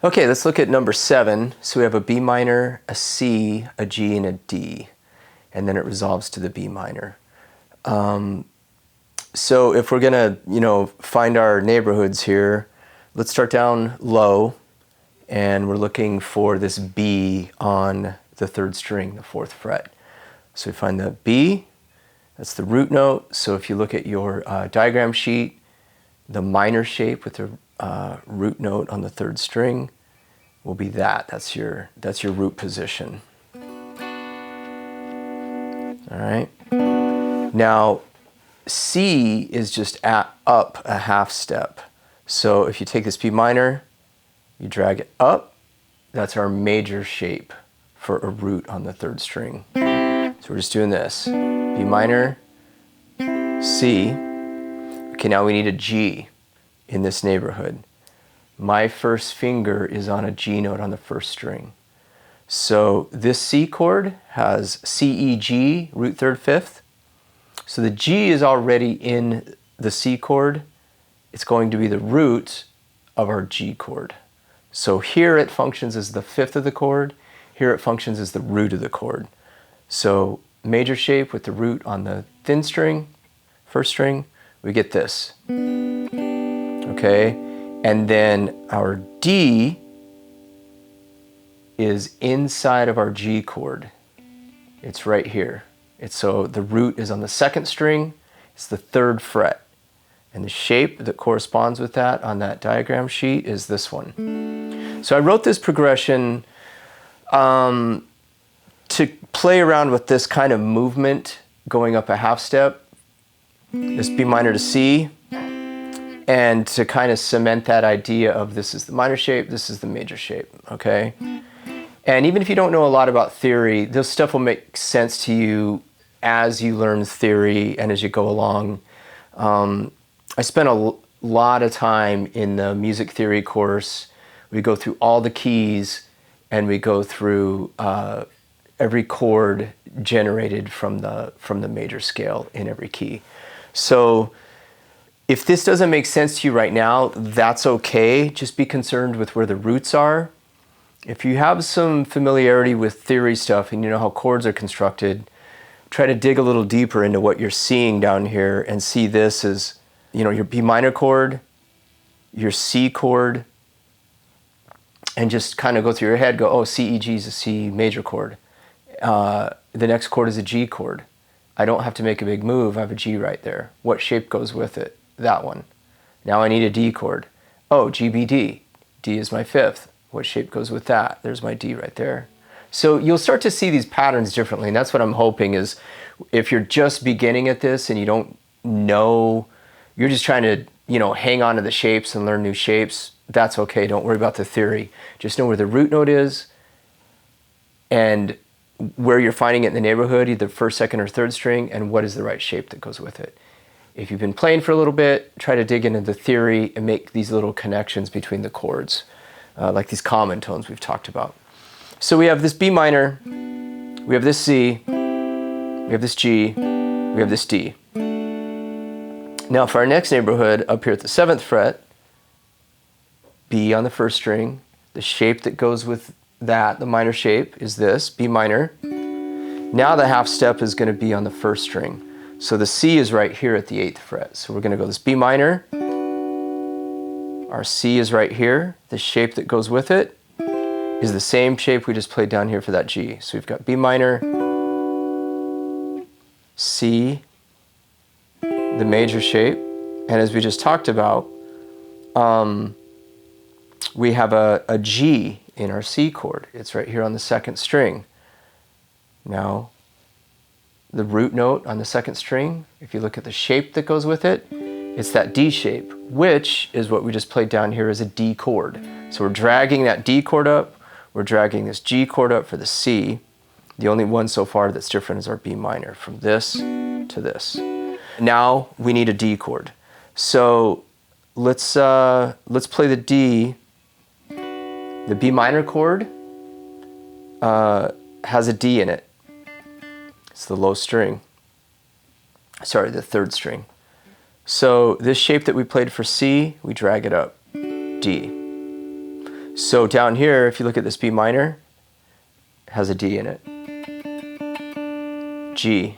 Okay, let's look at number 7. So we have a B minor, a C, a G, and a D. And then it resolves to the B minor. So if we're gonna, find our neighborhoods here, let's start down low, and we're looking for this B on the 3rd string, the 4th fret. So we find the B, that's the root note. So if you look at your diagram sheet, the minor shape with the root note on the 3rd string will be that. That's your root position. All right. Now, C is just up a half step. So if you take this B minor, you drag it up, that's our major shape for a root on the 3rd string. So we're just doing this. B minor, C. Okay, now we need a G in this neighborhood. My first finger is on a G note on the 1st string. So this C chord has C, E, G, root 3rd, 5th. So the G is already in the C chord. It's going to be the root of our G chord. So here it functions as the 5th of the chord. Here it functions as the root of the chord. So major shape with the root on the thin string, 1st string, we get this. Okay, and then our D is inside of our G chord. It's right here. So the root is on the 2nd string, it's the 3rd fret. And the shape that corresponds with that on that diagram sheet is this one. So I wrote this progression to play around with this kind of movement going up a half step, this B minor to C, and to kind of cement that idea of this is the minor shape, this is the major shape, okay? And even if you don't know a lot about theory, this stuff will make sense to you as you learn theory and as you go along. I spent a lot of time in the music theory course. We go through all the keys and we go through every chord generated from the major scale in every key. So if this doesn't make sense to you right now, that's okay. Just be concerned with where the roots are. If you have some familiarity with theory stuff and you know how chords are constructed, try to dig a little deeper into what you're seeing down here and see this as, your B minor chord, your C chord, and just kind of go through your head, go, oh, C, E, G is a C major chord. The next chord is a G chord. I don't have to make a big move, I have a G right there. What shape goes with it? That one. Now I need a D chord. Oh, G, B, D. D is my 5th. What shape goes with that? There's my D right there. So you'll start to see these patterns differently, and that's what I'm hoping is if you're just beginning at this and you don't know, you're just trying to, hang on to the shapes and learn new shapes, that's okay. Don't worry about the theory. Just know where the root note is and where you're finding it in the neighborhood, either 1st, 2nd, or 3rd string, and what is the right shape that goes with it. If you've been playing for a little bit, try to dig into the theory and make these little connections between the chords, like these common tones we've talked about. So we have this B minor, we have this C, we have this G, we have this D. Now for our next neighborhood, up here at the 7th fret, B on the 1st string, the shape that goes with that, the minor shape, is this, B minor. Now the half step is going to be on the 1st string. So the C is right here at the 8th fret. So we're going to go this B minor, our C is right here, the shape that goes with it is the same shape we just played down here for that G. So we've got B minor, C, the major shape, and as we just talked about, we have a G in our C chord. It's right here on the 2nd string. Now, the root note on the 2nd string, if you look at the shape that goes with it, it's that D shape, which is what we just played down here as a D chord. So we're dragging that D chord up, we're dragging this G chord up for the C. The only one so far that's different is our B minor, from this to this. Now we need a D chord. So let's play the D. The B minor chord has a D in it. It's the low string. Sorry, the 3rd string. So this shape that we played for C, we drag it up, D. So down here, if you look at this B minor, it has a D in it. G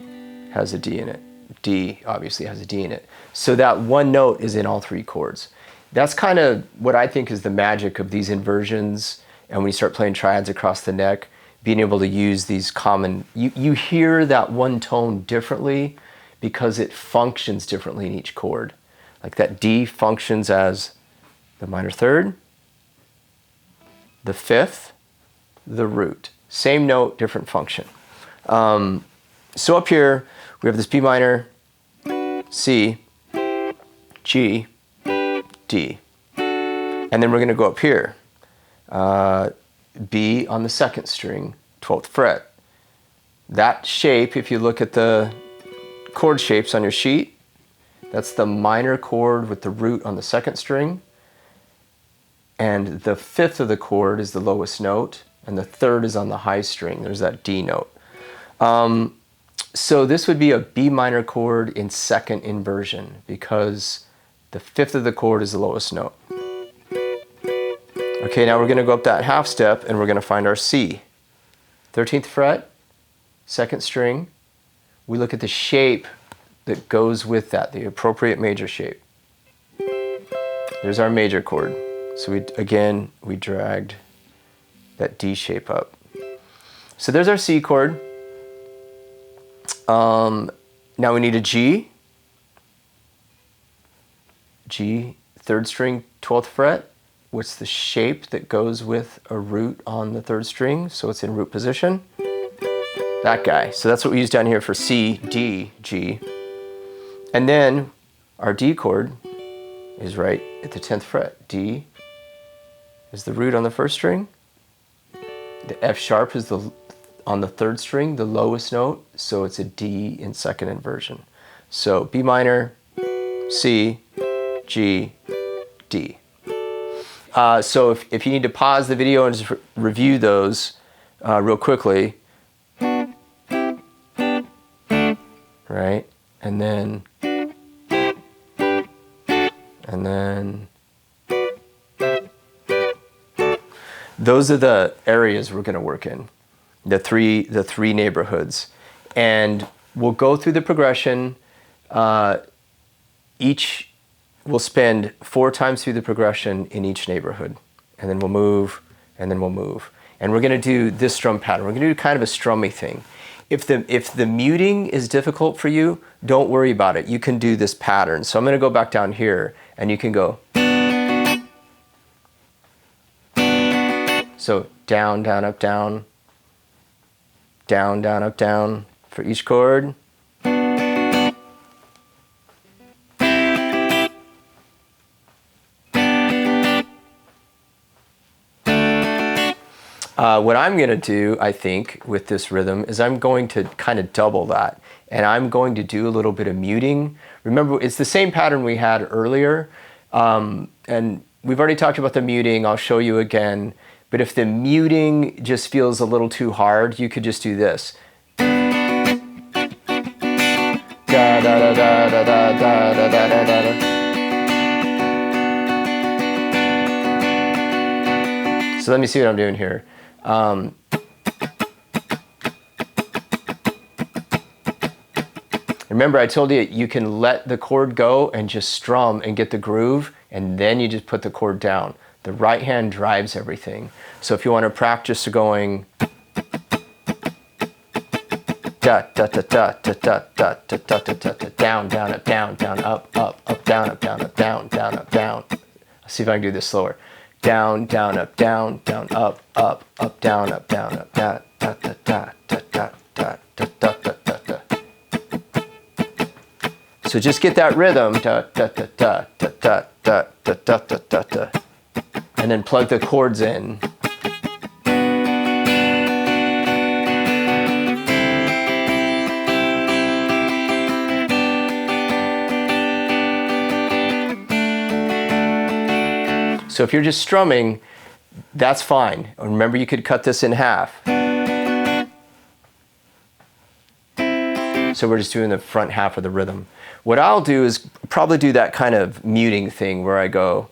has a D in it. D obviously has a D in it. So that one note is in all three chords. That's kind of what I think is the magic of these inversions, and when you start playing triads across the neck, being able to use these common, you hear that one tone differently because it functions differently in each chord. Like that D functions as the minor third, the fifth, the root. Same note, different function. So up here, we have this B minor, C, G, D. And then we're going to go up here. B on the second string, 12th fret. That shape, if you look at the chord shapes on your sheet, that's the minor chord with the root on the second string. And the fifth of the chord is the lowest note, and the third is on the high string. There's that D note. So this would be a B minor chord in second inversion because the fifth of the chord is the lowest note. Okay, now we're going to go up that half step and we're going to find our C. 13th fret, second string. We look at the shape that goes with that, the appropriate major shape. There's our major chord. So we dragged that D shape up. So there's our C chord. Now we need a G. G, third string, 12th fret. What's the shape that goes with a root on the third string? So it's in root position. That guy. So that's what we use down here for C, D, G. And then our D chord is right at the 10th fret. D is the root on the first string. The F sharp is on the third string, the lowest note, so it's a D in second inversion. So B minor, C, G, D. So if you need to pause the video and just review those real quickly, right? And then those are the areas we're going to work in, the three neighborhoods, and we'll go through the progression. We'll spend 4 times through the progression in each neighborhood, and then we'll move, and then we'll move. And we're going to do this strum pattern. We're going to do kind of a strummy thing. If the muting is difficult for you, don't worry about it. You can do this pattern. So I'm going to go back down here, and you can go. So down, down, up, down, down, down, up, down for each chord. What I'm going to do, I think, with this rhythm is I'm going to kind of double that. And I'm going to do a little bit of muting. Remember, it's the same pattern we had earlier. And we've already talked about the muting. I'll show you again. But if the muting just feels a little too hard, you could just do this. Da, da, da, da, da, da, da, da, da, da. So let me see what I'm doing here. Remember, I told you can let the chord go and just strum and get the groove, and then you just put the chord down. The right hand drives everything. So if you want to practice going da da da da da da da da da da da down, down, up, down, down, up, up, down, up, down, up, down, down, up, down. Let's see if I can do this slower. Down, down, up, down, down, up, down, up, down, up, da da da da da da da da da da da. So just get that rhythm, da da da da da da da da da da da, and then plug the chords in. So if you're just strumming, that's fine. Remember, you could cut this in half. So we're just doing the front half of the rhythm. What I'll do is probably do that kind of muting thing where I go.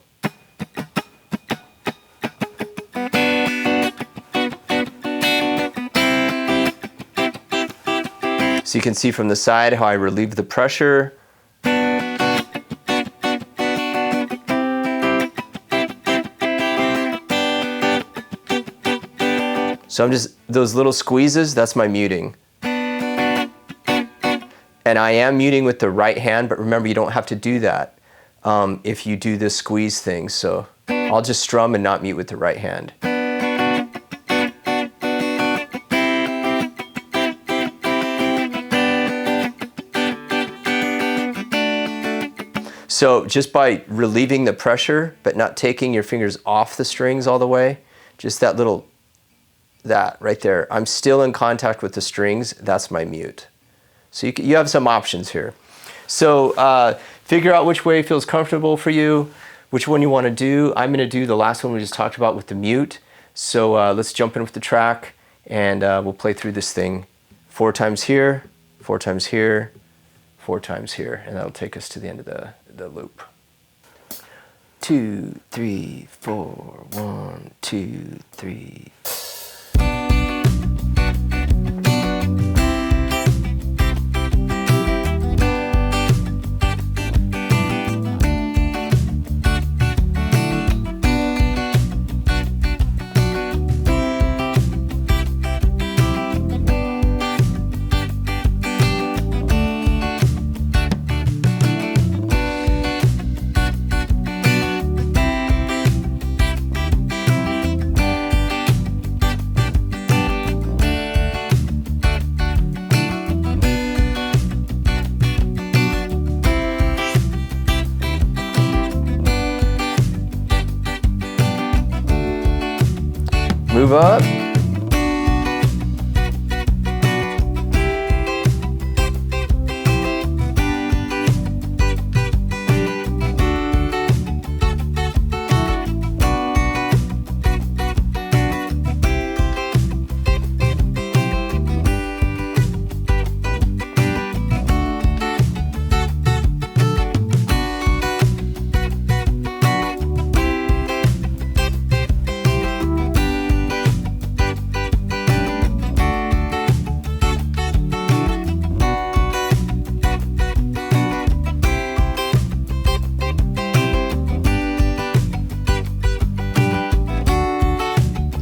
can see from the side how I relieve the pressure. So I'm just, those little squeezes, that's my muting. And I am muting with the right hand, but remember, you don't have to do that if you do this squeeze thing. So I'll just strum and not mute with the right hand. So just by relieving the pressure, but not taking your fingers off the strings all the way, just that little, that right there, I'm still in contact with the strings, that's my mute. So you have some options here. So figure out which way feels comfortable for you, which one you want to do. I'm going to do the last one we just talked about with the mute. So let's jump in with the track, and we'll play through this thing 4 times here, 4 times here, 4 times here, and that'll take us to the end of the loop. 2, 3, 4, 1, 2, 3. Move up.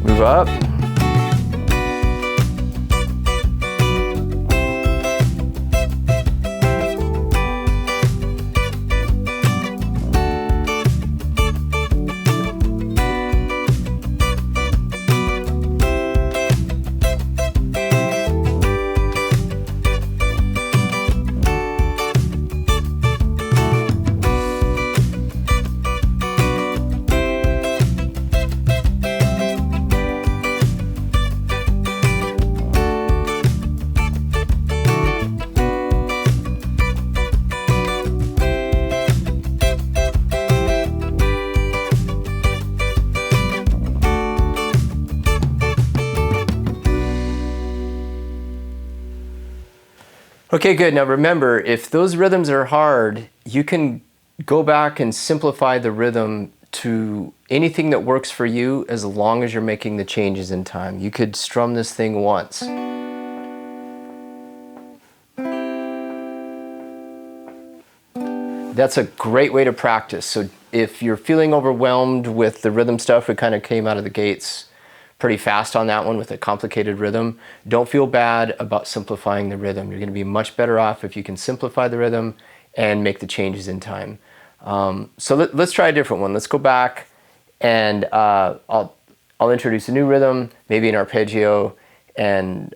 Move up. Okay, good. Now remember, if those rhythms are hard, you can go back and simplify the rhythm to anything that works for you as long as you're making the changes in time. You could strum this thing once. That's a great way to practice. So if you're feeling overwhelmed with the rhythm stuff, we kind of came out of the gates pretty fast on that one with a complicated rhythm. Don't feel bad about simplifying the rhythm. You're going to be much better off if you can simplify the rhythm and make the changes in time. So let's try a different one. Let's go back, and I'll introduce a new rhythm, maybe an arpeggio, and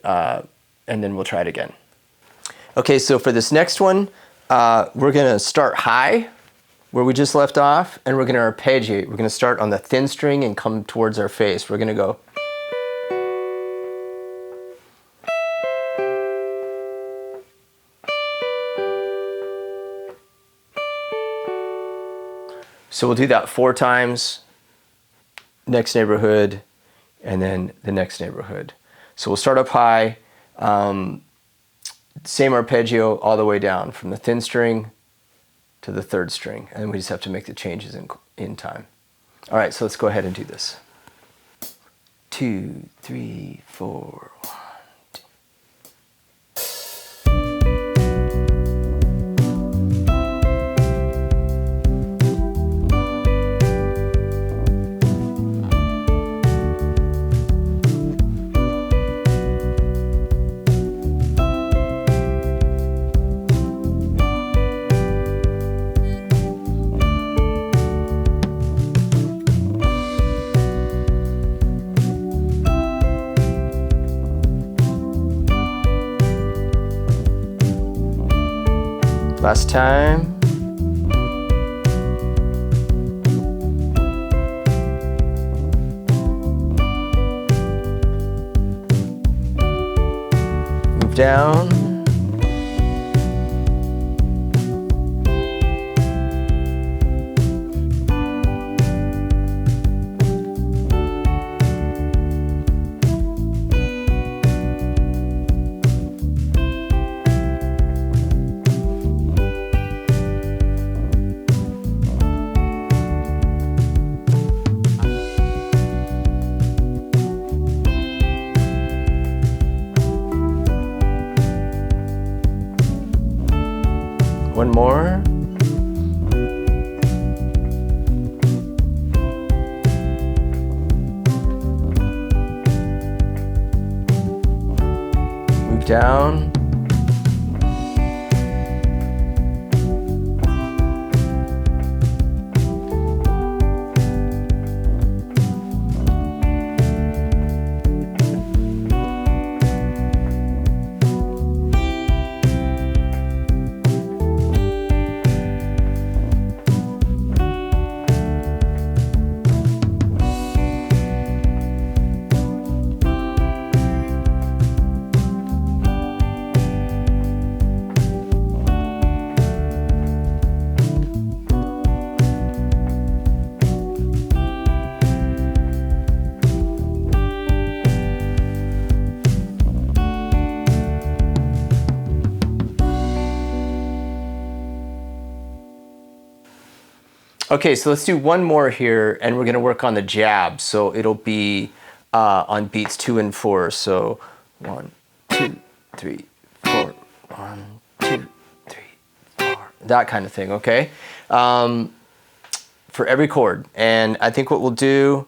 then we'll try it again. Okay, so for this next one, we're going to start high where we just left off, and we're going to arpeggiate. We're going to start on the thin string and come towards our face. We're going to go. So we'll do that 4 times, next neighborhood, and then the next neighborhood. So we'll start up high, same arpeggio all the way down from the thin string to the 3rd string, and then we just have to make the changes in time. All right, so let's go ahead and do this. 2, 3, 4, 1, 2. Last time. Move down. One more. Move down. Okay, so let's do one more here, and we're going to work on the jab. So it'll be on beats 2 and 4. So 1, 2, 3, 4. 1, 2, 3, 4. That kind of thing. Okay, for every chord. And I think what we'll do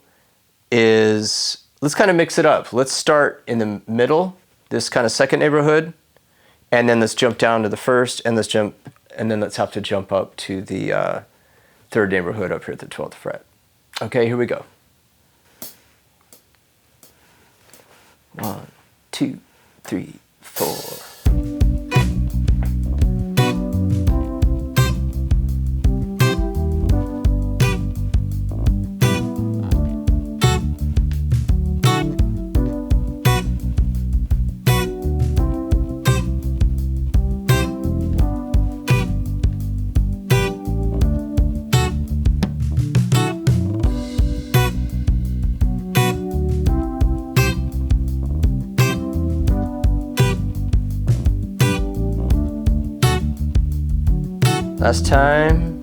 is let's kind of mix it up. Let's start in the middle, this kind of second neighborhood, and then let's jump down to the first, and then let's have to jump up to the third neighborhood up here at the 12th fret. Okay, here we go. 1, 2, 3, 4. Last time.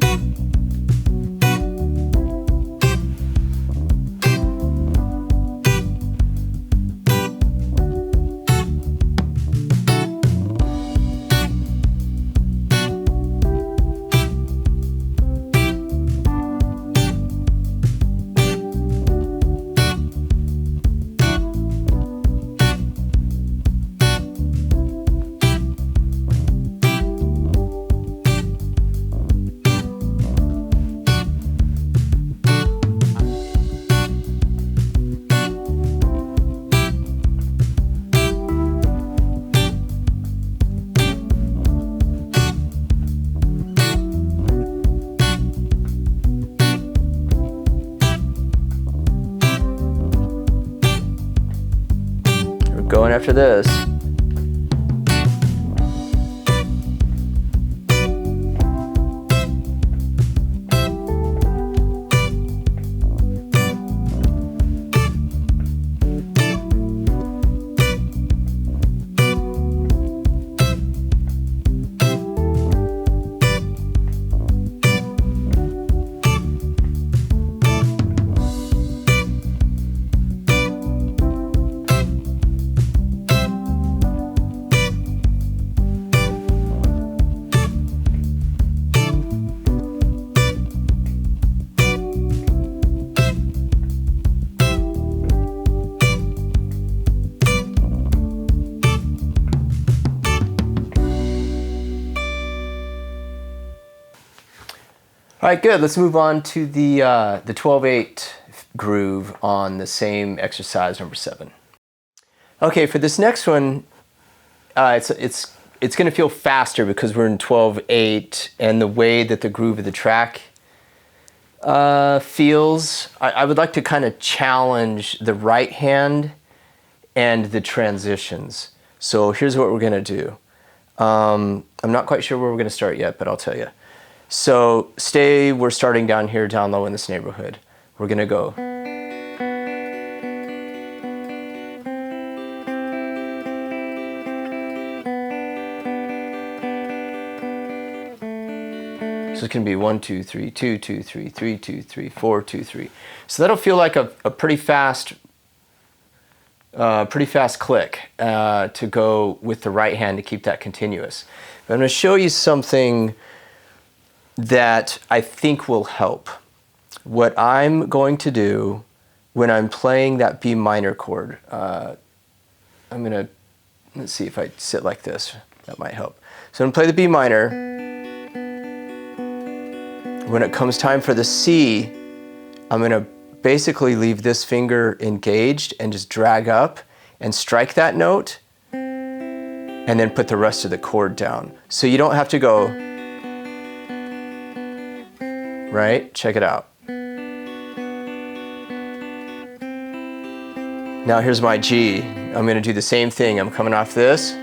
Going after this. All right, good. Let's move on to the 12/8 groove on the same exercise number 7. Okay, for this next one, it's it's going to feel faster because we're in 12/8, and the way that the groove of the track feels. I would like to kind of challenge the right hand and the transitions. So here's what we're going to do. I'm not quite sure where we're going to start yet, but I'll tell you. So we're starting down here, down low in this neighborhood. We're going to go. So it's going to be 1, 2, 3, 2, 2, 3, 3, 2, 3, 4, 2, 3. So that'll feel like a pretty fast click to go with the right hand to keep that continuous. But I'm going to show you something that I think will help. What I'm going to do when I'm playing that B minor chord, let's see if I sit like this, that might help. So I'm going to play the B minor. When it comes time for the C, I'm going to basically leave this finger engaged and just drag up and strike that note, and then put the rest of the chord down. So you don't have to go, right? Check it out. Now here's my G. I'm going to do the same thing. I'm coming off this.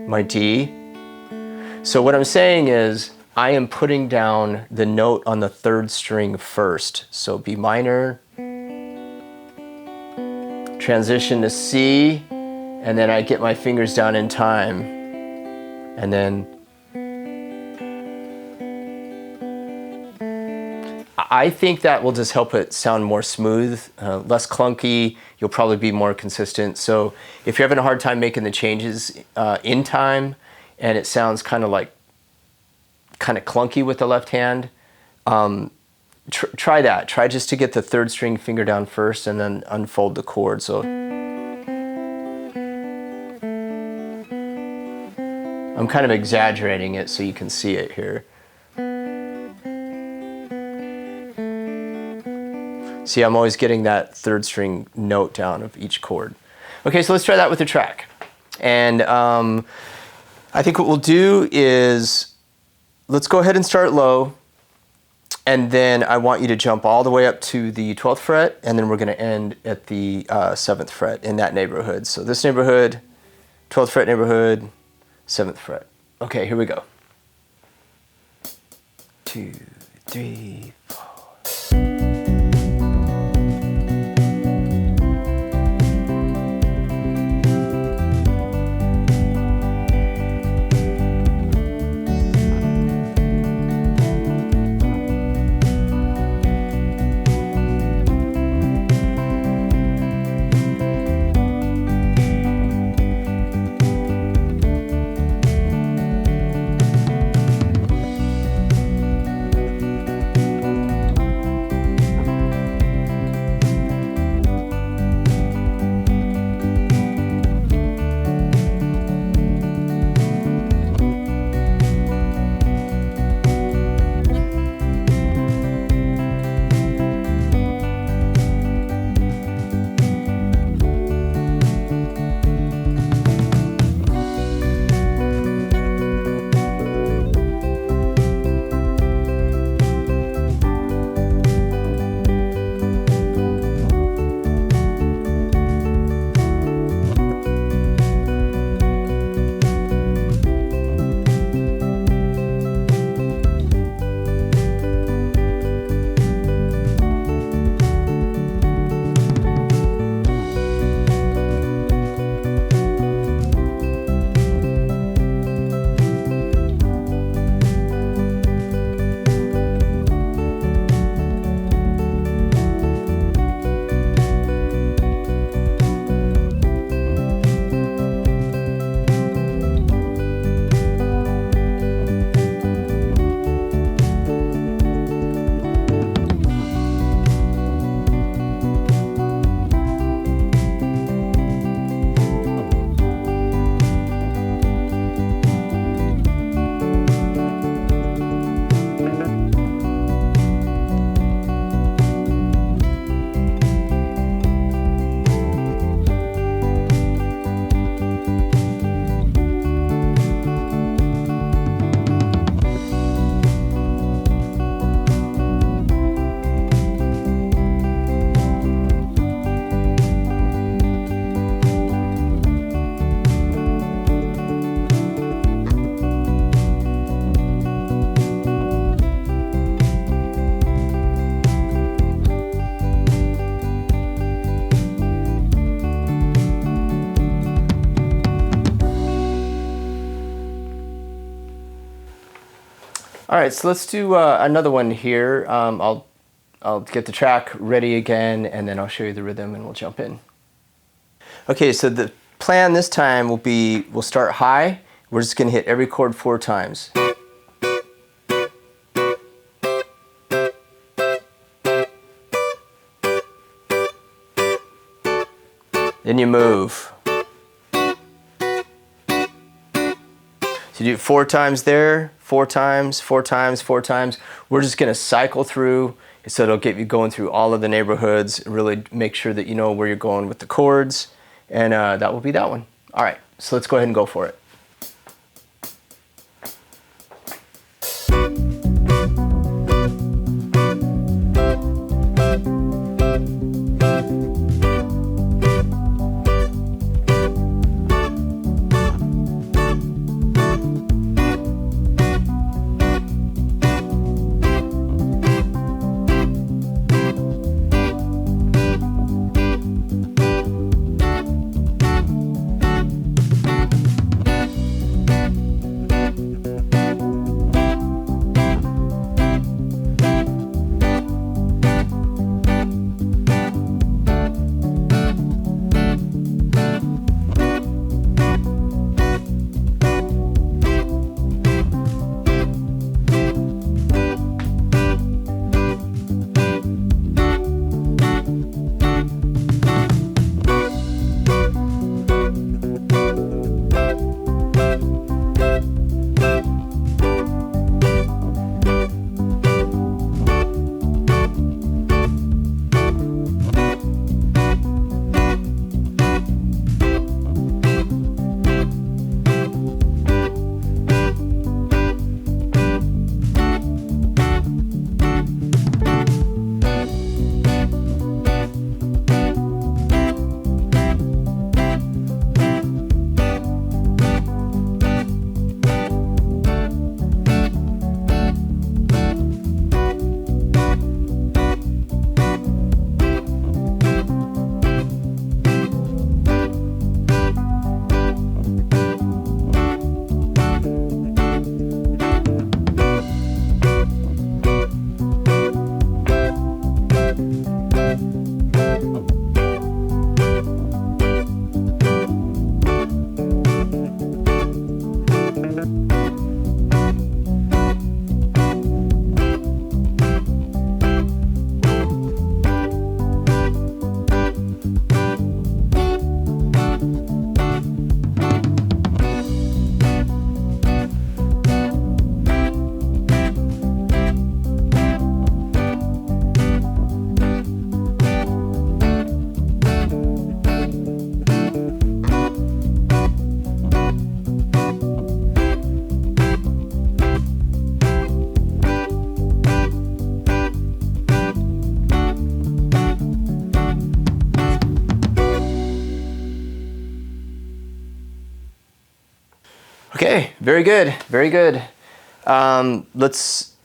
My D. So what I'm saying is I am putting down the note on the third string first. So B minor, transition to C, and then I get my fingers down in time. And then I think that will just help it sound more smooth, less clunky. You'll probably be more consistent. So if you're having a hard time making the changes in time and it sounds kind of clunky with the left hand, try that. Try just to get the third string finger down first and then unfold the chord. So I'm kind of exaggerating it so you can see it here. See, I'm always getting that third string note down of each chord. Okay, so let's try that with the track. And I think what we'll do is, let's go ahead and start low, and then I want you to jump all the way up to the 12th fret, and then we're going to end at the 7th fret in that neighborhood. So this neighborhood, 12th fret neighborhood, 7th fret. Okay, here we go. 2, 3, 4. All right, so let's do another one here. I'll get the track ready again, and then I'll show you the rhythm and we'll jump in. Okay, so the plan this time will be, we'll start high. We're just gonna hit every chord 4 times. Then you move. So you do it 4 times there, 4 times, 4 times, 4 times. We're just gonna cycle through, so it'll get you going through all of the neighborhoods, really make sure that you know where you're going with the chords, and that will be that one. All right, so let's go ahead and go for it. Okay, very good, very good. Let's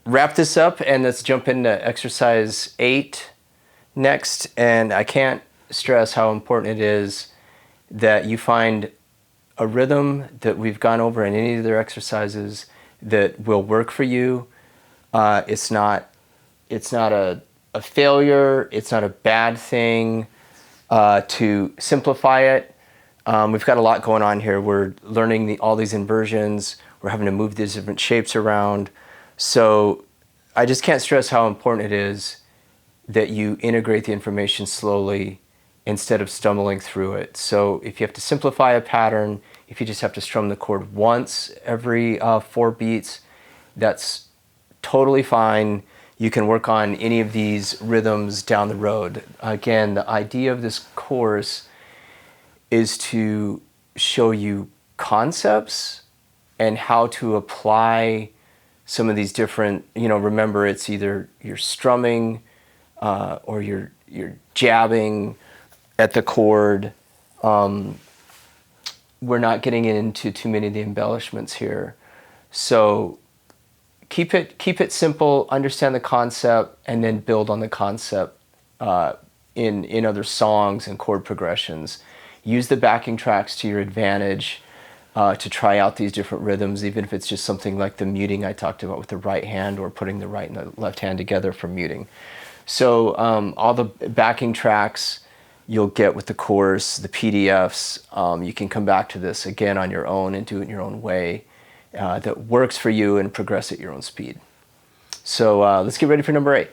wrap this up and let's jump into exercise 8 next. And I can't stress how important it is that you find a rhythm that we've gone over in any of their exercises that will work for you. It's not a failure, it's not a bad thing to simplify it. We've got a lot going on here. We're learning all these inversions. We're having to move these different shapes around. So I just can't stress how important it is that you integrate the information slowly instead of stumbling through it. So if you have to simplify a pattern, if you just have to strum the chord once every 4 beats, that's totally fine. You can work on any of these rhythms down the road. Again, the idea of this course is to show you concepts and how to apply some of these different, remember it's either you're strumming or you're jabbing at the chord. We're not getting into too many of the embellishments here. So keep it simple, understand the concept, and then build on the concept in other songs and chord progressions. Use the backing tracks to your advantage. to try out these different rhythms, even if it's just something like the muting I talked about with the right hand, or putting the right and the left hand together for muting. So all the backing tracks you'll get with the course, the PDFs. You can come back to this again on your own and do it in your own way that works for you, and progress at your own speed. So let's get ready for number 8.